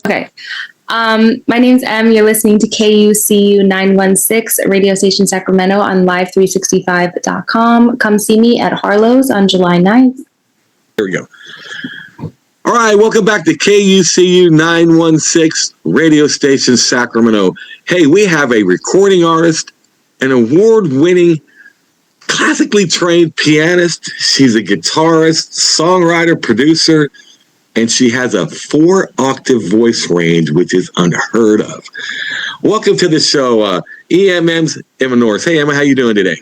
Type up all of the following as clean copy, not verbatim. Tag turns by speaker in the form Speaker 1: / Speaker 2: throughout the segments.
Speaker 1: Okay. My name's Em. You're listening to KUCU916 radio station Sacramento on live365.com. Come see me at Harlow's on July 9th.
Speaker 2: Here we go. All right, welcome back to KUCU 916 radio station Sacramento. Hey, we have a recording artist, an award-winning, classically trained pianist. She's a guitarist, songwriter, producer, and she has a 4-octave voice range, which is unheard of. Welcome to the show, EMM's Emma Norris. Hey, Emma, how you doing today?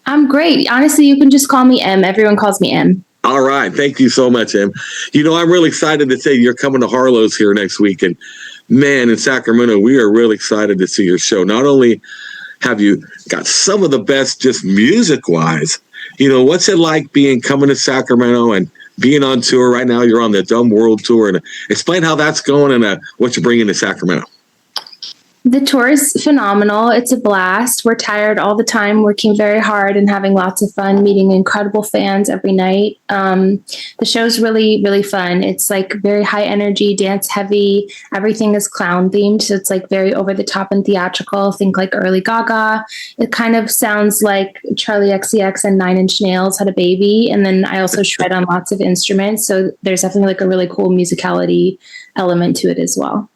Speaker 1: I'm great. Honestly, you can just call me Em. Everyone calls me Em.
Speaker 2: All right. Thank you so much, Em. You know, I'm really excited to say you're coming to Harlow's here next week. And man, in Sacramento, we are really excited to see your show. Not only have you got some of the best just music-wise, you know, what's it like coming to Sacramento and being on tour right now? You're on the Dumb World Tour. And explain how that's going and what you're bringing to Sacramento.
Speaker 1: The tour is phenomenal. It's a blast. We're tired all the time, working very hard and having lots of fun, meeting incredible fans every night. The show's really, really fun. It's like very high energy, dance heavy. Everything is clown themed. So it's like very over the top and theatrical. Think like early Gaga. It kind of sounds like Charlie XCX and Nine Inch Nails had a baby. And then I also shred on lots of instruments. So there's definitely like a really cool musicality element to it as well.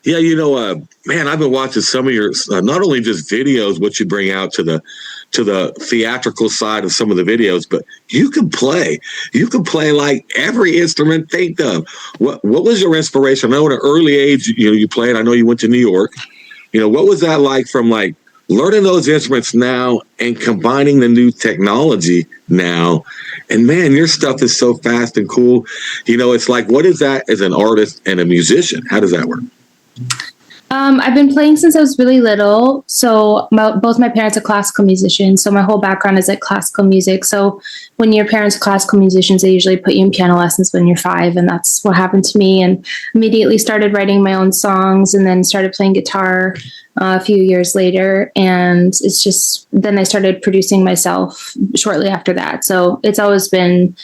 Speaker 2: Yeah, you know, man, I've been watching some of your not only just videos, what you bring out to the theatrical side of some of the videos, but you can play. You can play like every instrument think of. What was your inspiration? I know at an early age, you played. I know you went to New York. You know, what was that like from like learning those instruments now and combining the new technology now? And man, your stuff is so fast and cool. You know, it's like, what is that as an artist and a musician? How does that work?
Speaker 1: I've been playing since I was really little. So both my parents are classical musicians. So my whole background is like classical music. So when your parents are classical musicians, they usually put you in piano lessons when you're 5. And that's what happened to me. And immediately started writing my own songs and then started playing guitar a few years later. And it's just, then I started producing myself shortly after that. So it's always been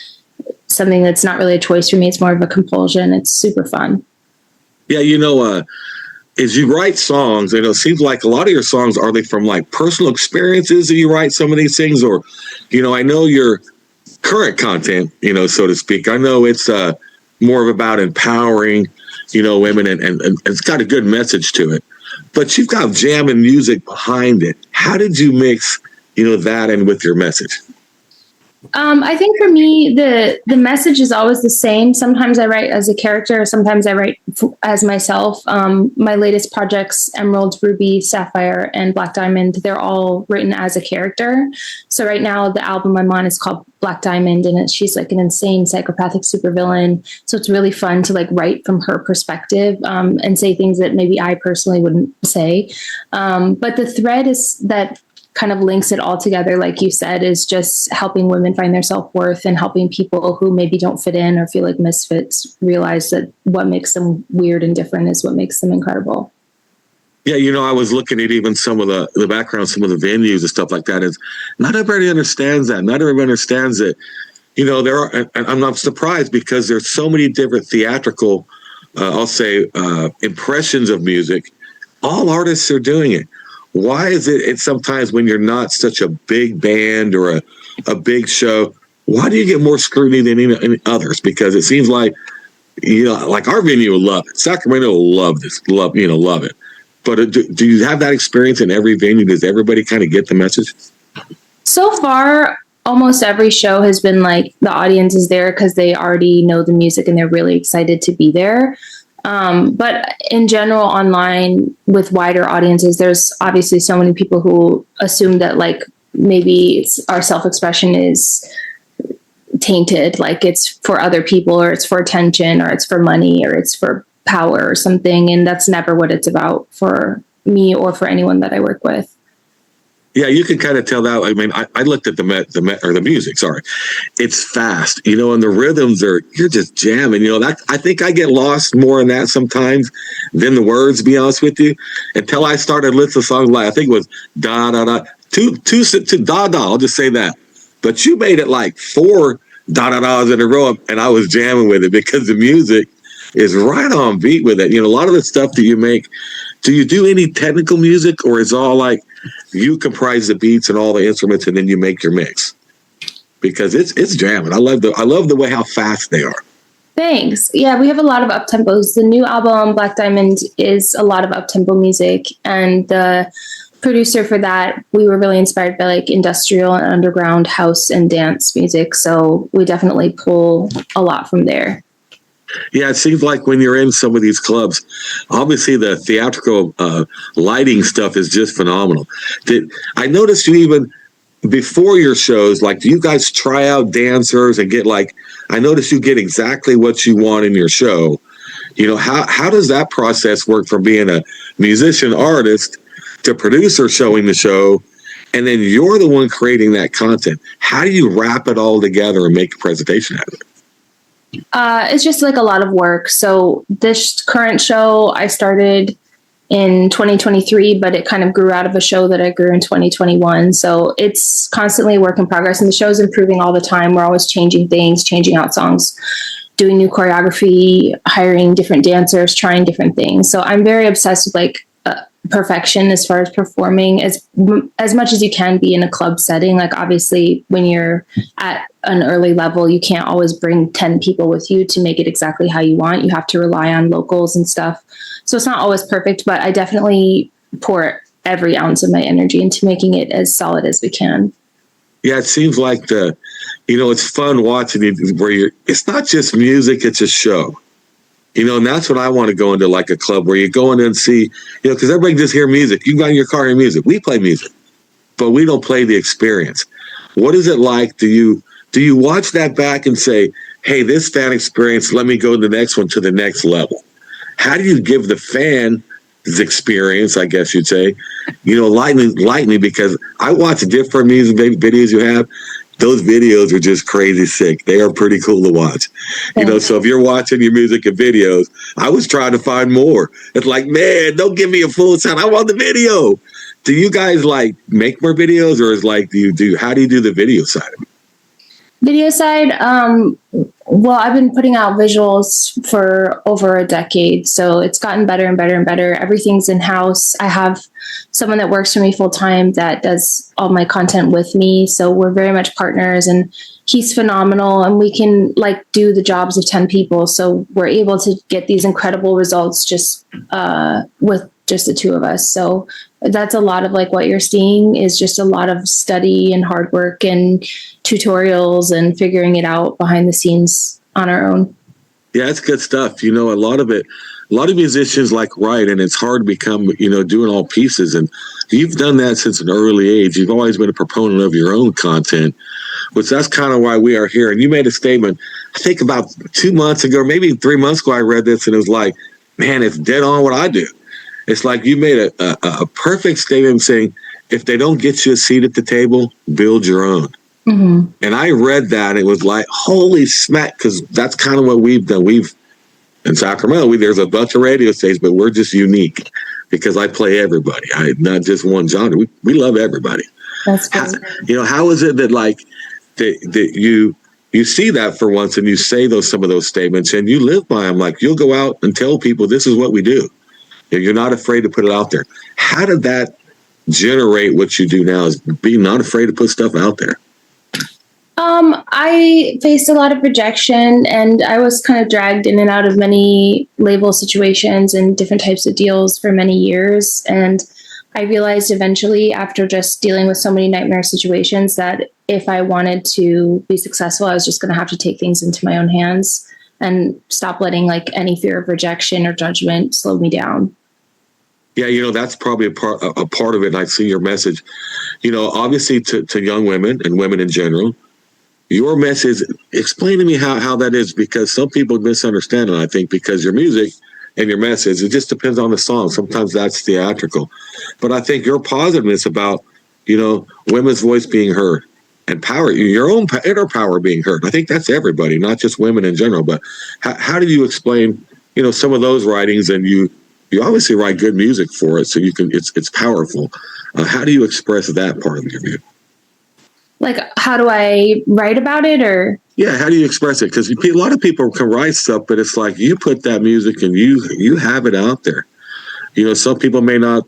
Speaker 1: something that's not really a choice for me. It's more of a compulsion. It's super fun.
Speaker 2: Yeah, you know, as you write songs, it seems like a lot of your songs, are they from like personal experiences that you write some of these things? Or, you know, I know your current content, so to speak, I know it's more of about empowering, women and it's got a good message to it. But you've got jam and music behind it. How did you mix, that in with your message?
Speaker 1: I think for me, the message is always the same. Sometimes I write as a character, sometimes I write as myself. My latest projects, Emerald, Ruby, Sapphire, and Black Diamond, they're all written as a character. So right now, the album I'm on is called Black Diamond, and she's like an insane psychopathic supervillain. So it's really fun to like write from her perspective and say things that maybe I personally wouldn't say. But the thread is that kind of links it all together, like you said, is just helping women find their self-worth and helping people who maybe don't fit in or feel like misfits realize that what makes them weird and different is what makes them incredible.
Speaker 2: Yeah, I was looking at even some of the background, some of the venues and stuff like that. Is not everybody understands that. Not everybody understands it. There are, and I'm not surprised because there's so many different theatrical, I'll say, impressions of music. All artists are doing it. Why is it sometimes when you're not such a big band or a big show, why do you get more scrutiny than any others? Because it seems like, like our venue will love it. Sacramento will love this, love it. But do you have that experience in every venue? Does everybody kind of get the message? So
Speaker 1: far, almost every show has been like the audience is there because they already know the music and they're really excited to be there. But in general, online with wider audiences, there's obviously so many people who assume that like maybe our self-expression is tainted, like it's for other people or it's for attention or it's for money or it's for power or something. And that's never what it's about for me or for anyone that I work with.
Speaker 2: Yeah, you can kind of tell that. I mean, I looked at the music. Sorry, it's fast, and the rhythms you're just jamming. That I think I get lost more in that sometimes than the words. To be honest with you, until I started listening to songs like I think it was da da da two da da. I'll just say that. But you made it like 4 da da da's in a row, and I was jamming with it because the music is right on beat with it. You know, a lot of the stuff that you make, do you do any technical music, or is it all like you comprise the beats and all the instruments and then you make your mix? Because it's jamming. I love the way how fast they are.
Speaker 1: Thanks. Yeah, we have a lot of up tempos. The new album, Black Diamond, is a lot of up tempo music, and the producer for that, we were really inspired by like industrial and underground house and dance music. So we definitely pull a lot from there.
Speaker 2: Yeah, it seems like when you're in some of these clubs, obviously the theatrical lighting stuff is just phenomenal. I noticed you even before your shows, like, do you guys try out dancers and get like, I noticed you get exactly what you want in your show. You know, how does that process work from being a musician artist to producer showing the show, and then you're the one creating that content? How do you wrap it all together and make a presentation out of it?
Speaker 1: It's just like a lot of work. So this current show I started in 2023, but it kind of grew out of a show that I grew in 2021. So it's constantly a work in progress, and the show's improving all the time. We're always changing things, changing out songs, doing new choreography, hiring different dancers, trying different things. So I'm very obsessed with like perfection as far as performing as much as you can be in a club setting. Like obviously when you're at an early level, you can't always bring 10 people with you to make it exactly how you want. You have to rely on locals and stuff. So it's not always perfect, but I definitely pour every ounce of my energy into making it as solid as we can.
Speaker 2: Yeah, it seems like it's fun watching it where it's not just music, it's a show. You know, and that's what I want to go into, like a club where you go in and see, you know, because everybody just hear music. You go in your car and hear music. We play music, but we don't play the experience. What is it like? Do you watch that back and say, hey, this fan experience, let me go to the next one to the next level? How do you give the fan his experience, I guess you'd say, you know, lightning, because I watch different music videos you have. Those videos are just crazy sick. They are pretty cool to watch. You know, so if you're watching your music and videos, I was trying to find more. It's like, man, don't give me a full sound. I want the video. Do you guys like make more videos, or is like, how do you do the video side of it?
Speaker 1: Video side, well, I've been putting out visuals for over a decade, so it's gotten better and better and better. Everything's in-house. I have someone that works for me full-time that does all my content with me, so we're very much partners, and he's phenomenal, and we can like do the jobs of 10 people, so we're able to get these incredible results just with just the two of us. So that's a lot of like what you're seeing is just a lot of study and hard work and tutorials and figuring it out behind the scenes on our own.
Speaker 2: Yeah, it's good stuff. You know, a lot of musicians like write, and it's hard to become, you know, doing all pieces. And you've done that since an early age. You've always been a proponent of your own content, which that's kind of why we are here. And you made a statement, I think about 2 months ago, or maybe 3 months ago, I read this and it was like, man, it's dead on what I do. It's like you made a perfect statement saying, if they don't get you a seat at the table, build your own. Mm-hmm. And I read that, and it was like, holy smack, because that's kind of what we've done. In Sacramento, there's a bunch of radio stations, but we're just unique because I play everybody. Not just one genre. We love everybody.
Speaker 1: That's good.
Speaker 2: How is it that like that you see that for once and you say some of those statements and you live by them? Like, you'll go out and tell people this is what we do. You're not afraid to put it out there. How did that generate what you do now, is being not afraid to put stuff out there?
Speaker 1: I faced a lot of rejection, and I was kind of dragged in and out of many label situations and different types of deals for many years. And I realized eventually, after just dealing with so many nightmare situations, that if I wanted to be successful, I was just going to have to take things into my own hands and stop letting like any fear of rejection or judgment slow me down.
Speaker 2: Yeah, that's probably a part of it. And I see your message, obviously to young women and women in general. Your message, explain to me how that is, because some people misunderstand it, I think, because your music and your message, it just depends on the song. Sometimes that's theatrical. But I think your positiveness about, women's voice being heard and power, your own inner power being heard. I think that's everybody, not just women in general. But how do you explain, some of those writings? And you obviously write good music for it, so you can. It's powerful. How do you express that part of your view?
Speaker 1: Like, how do I write about it, or?
Speaker 2: Yeah, how do you express it? Because a lot of people can write stuff, but it's like you put that music and you have it out there. Some people may not,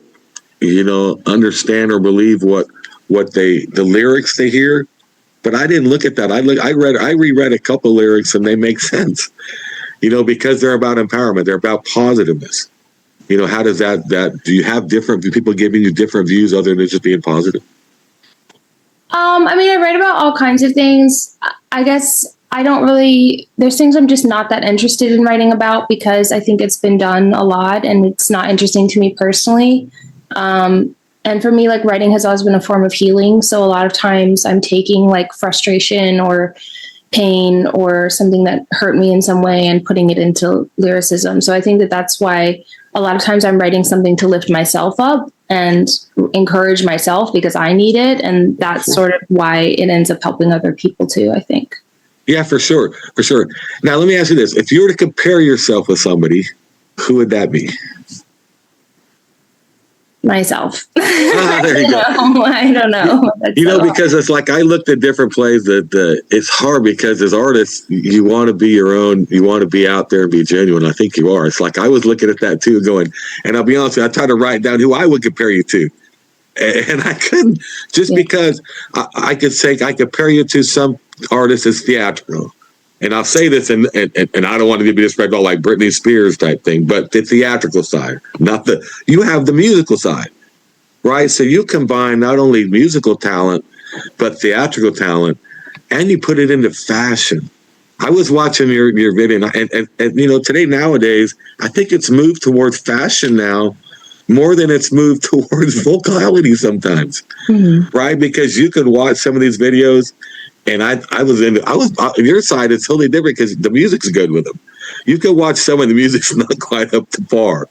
Speaker 2: understand or believe what the lyrics they hear, but I didn't look at that. I reread a couple lyrics and they make sense. Because they're about empowerment, they're about positiveness. How does that do you have different people giving you different views other than just being positive?
Speaker 1: I mean, I write about all kinds of things. I guess I don't really, there's things I'm just not that interested in writing about because I think it's been done a lot and it's not interesting to me personally. And for me, like writing has always been a form of healing. So a lot of times I'm taking like frustration or pain or something that hurt me in some way and putting it into lyricism. So I think that that's why a lot of times I'm writing something to lift myself up and encourage myself because I need it. And that's sort of why it ends up helping other people too, I think.
Speaker 2: Yeah, for sure. For sure. Now, let me ask you this. If you were to compare yourself with somebody, who would that be?
Speaker 1: Myself.
Speaker 2: There you go.
Speaker 1: I don't know.
Speaker 2: Because it's like I looked at different plays that it's hard because as artists, you want to be your own, you want to be out there and be genuine. I think you are. It's like I was looking at that too going, and I'll be honest with you, I tried to write down who I would compare you to. And I couldn't just because I could say I compare you to some artists as theatrical. And I'll say this, and I don't want to be disrespectful like Britney Spears type thing, but the theatrical side, you have the musical side, right? So you combine not only musical talent, but theatrical talent, and you put it into fashion. I was watching your video, and today, nowadays, I think it's moved towards fashion now more than it's moved towards vocality sometimes, right? Because you could watch some of these videos. And I was on your side. It's totally different because the music's good with them. You could watch some of the music's not quite up to par,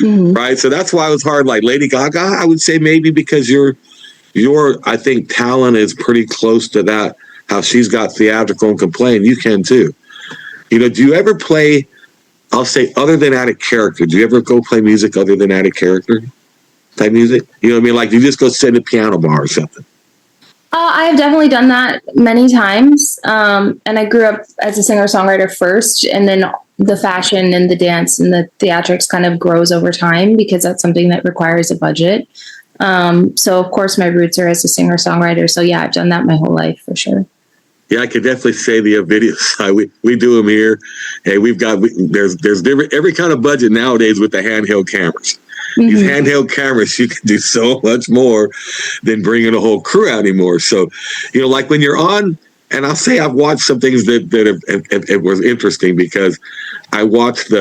Speaker 2: right? So that's why it was hard. Like Lady Gaga, I would say maybe because your I think talent is pretty close to that. How she's got theatrical and can play, and you can too. Do you ever play? I'll say other than out of character. Do you ever go play music other than out of character type music? You know what I mean? Like you just go sit in a piano bar or something.
Speaker 1: I have definitely done that many times. And I grew up as a singer-songwriter first, and then the fashion and the dance and the theatrics kind of grows over time because that's something that requires a budget. So of course my roots are as a singer-songwriter. So yeah, I've done that my whole life for sure.
Speaker 2: Yeah, I could definitely say the video side. We do them here. Hey, there's different every kind of budget nowadays with the handheld cameras. These handheld cameras, you can do so much more than bringing a whole crew out anymore. So, like when you're on, and I'll say I've watched some things that it was interesting because I watched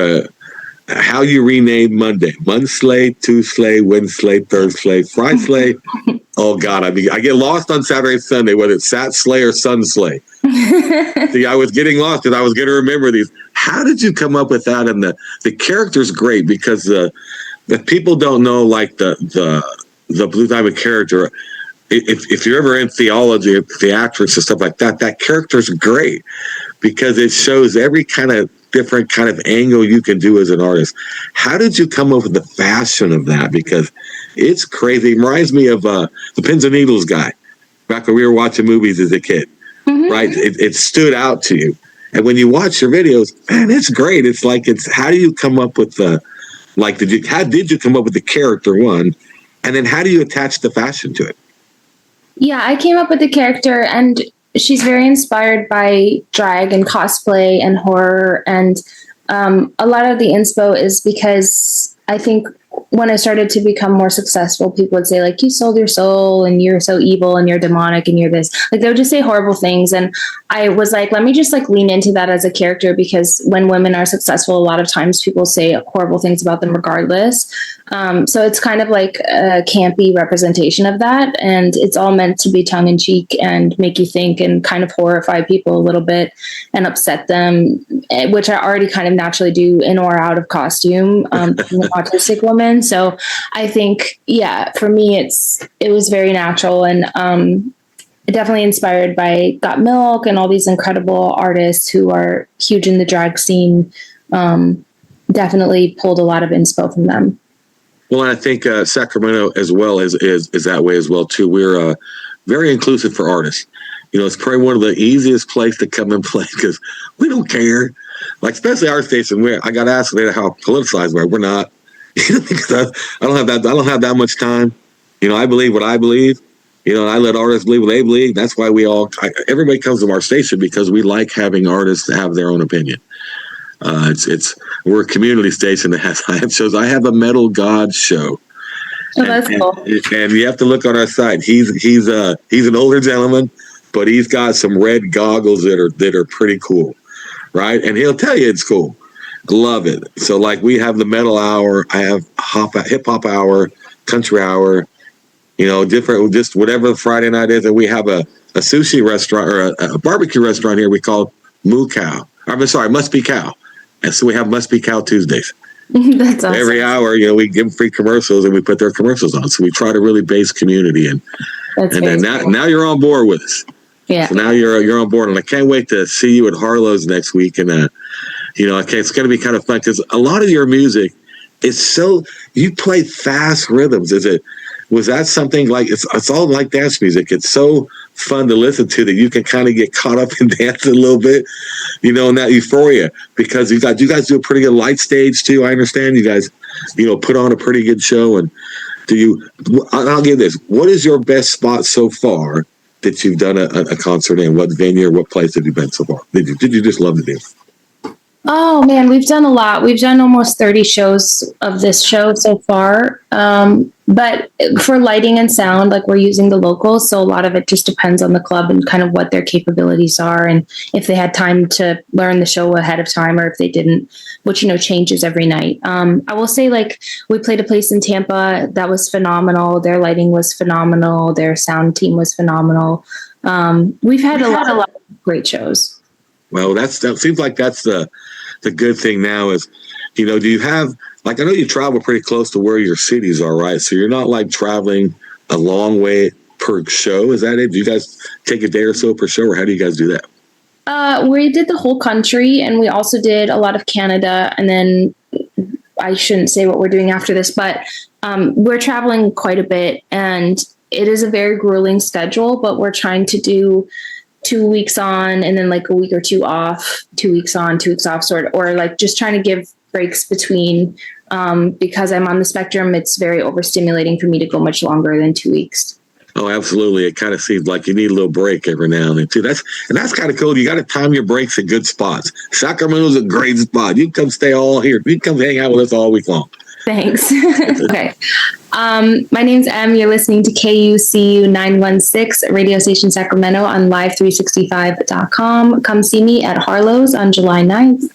Speaker 2: how you rename Monday. Monslay, Tuesday, Wednesday, Thursday, Friday. Oh, God. I get lost on Saturday and Sunday, whether it's Sat Slay or Sun Slay. See, I was getting lost because I was going to remember these. How did you come up with that? And the character's great because that people don't know, like the Blue Diamond character. If you're ever in theology, theatrics and stuff like that, that character's great because it shows every kind of different kind of angle you can do as an artist. How did you come up with the fashion of that? Because it's crazy. It reminds me of the Pins and Needles guy back when we were watching movies as a kid, right? It stood out to you. And when you watch your videos, man, it's great. It's like, how do you come up with how did you come up with the character one? And then how do you attach the fashion to it?
Speaker 1: Yeah, I came up with the character and she's very inspired by drag and cosplay and horror. And a lot of the inspo is because I think when I started to become more successful, people would say like, you sold your soul and you're so evil and you're demonic and you're this, like they would just say horrible things. And I was like, let me just like lean into that as a character, because when women are successful, a lot of times people say horrible things about them regardless. So it's kind of like a campy representation of that. And it's all meant to be tongue in cheek and make you think and kind of horrify people a little bit and upset them, which I already kind of naturally do in or out of costume, being an autistic woman. So I think, yeah, for me, it was very natural and definitely inspired by Got Milk and all these incredible artists who are huge in the drag scene. Definitely pulled a lot of inspo from them.
Speaker 2: Well, I think Sacramento as well is that way as well too. We're very inclusive for artists, it's probably one of the easiest places to come and play because we don't care. Like, especially our station, I got asked later how politicized we're not. Because I don't have that much time. I believe what I believe. I let artists believe what they believe. That's why everybody comes to our station because we like having artists to have their own opinion. We're a community station that has I have shows. I have a Metal God show.
Speaker 1: Oh, that's cool.
Speaker 2: And you have to look on our site. He's an older gentleman, but he's got some red goggles that are pretty cool, right? And he'll tell you it's cool. Love it. So like we have the metal hour, I have hip hop hour, country hour, different, just whatever Friday night is. And we have a sushi restaurant or a barbecue restaurant here we call Moo Cow. Must Be Cow. And so we have Must Be Cow Tuesdays.
Speaker 1: That's awesome.
Speaker 2: Every hour, we give them free commercials and we put their commercials on. So we try to really base community and then now you're on board with us.
Speaker 1: Yeah.
Speaker 2: So now you're on board, and I can't wait to see you at Harlow's next week. And it's going to be kind of fun because a lot of your music is you play fast rhythms. Was that something like it's all like dance music? It's so fun to listen to that you can kind of get caught up in dance a little bit, in that euphoria because you guys do a pretty good light stage too. I understand you guys, put on a pretty good show. And I'll give this. What is your best spot so far that you've done a concert in? What venue or what place have you been so far? Did you just love to do?
Speaker 1: Oh man, we've done a lot. We've done almost 30 shows of this show so far. But for lighting and sound, like we're using the locals. So a lot of it just depends on the club and kind of what their capabilities are. And if they had time to learn the show ahead of time or if they didn't, which, changes every night. I will say like we played a place in Tampa that was phenomenal. Their lighting was phenomenal. Their sound team was phenomenal. We've had a lot of great shows.
Speaker 2: Well, that seems like that's the good thing now is, do you have, like, I know you travel pretty close to where your cities are, right? So you're not like traveling a long way per show. Is that it? Do you guys take a day or so per show, or how do you guys do that?
Speaker 1: We did the whole country, and we also did a lot of Canada. And then I shouldn't say what we're doing after this, but we're traveling quite a bit, and it is a very grueling schedule, but we're trying to do 2 weeks on and then like a week or two off, 2 weeks on, 2 weeks off, or like just trying to give breaks between, because I'm on the spectrum. It's very overstimulating for me to go much longer than 2 weeks.
Speaker 2: Oh, absolutely. It kind of seems like you need a little break every now and then too. That's kind of cool. You got to time your breaks at good spots. Sacramento's a great spot. You can come stay all here. You can come hang out with us all week long.
Speaker 1: Thanks. Okay. My name's Em. You're listening to KUCU916 Radio Station Sacramento on live365.com. Come see me at Harlow's on July 9th.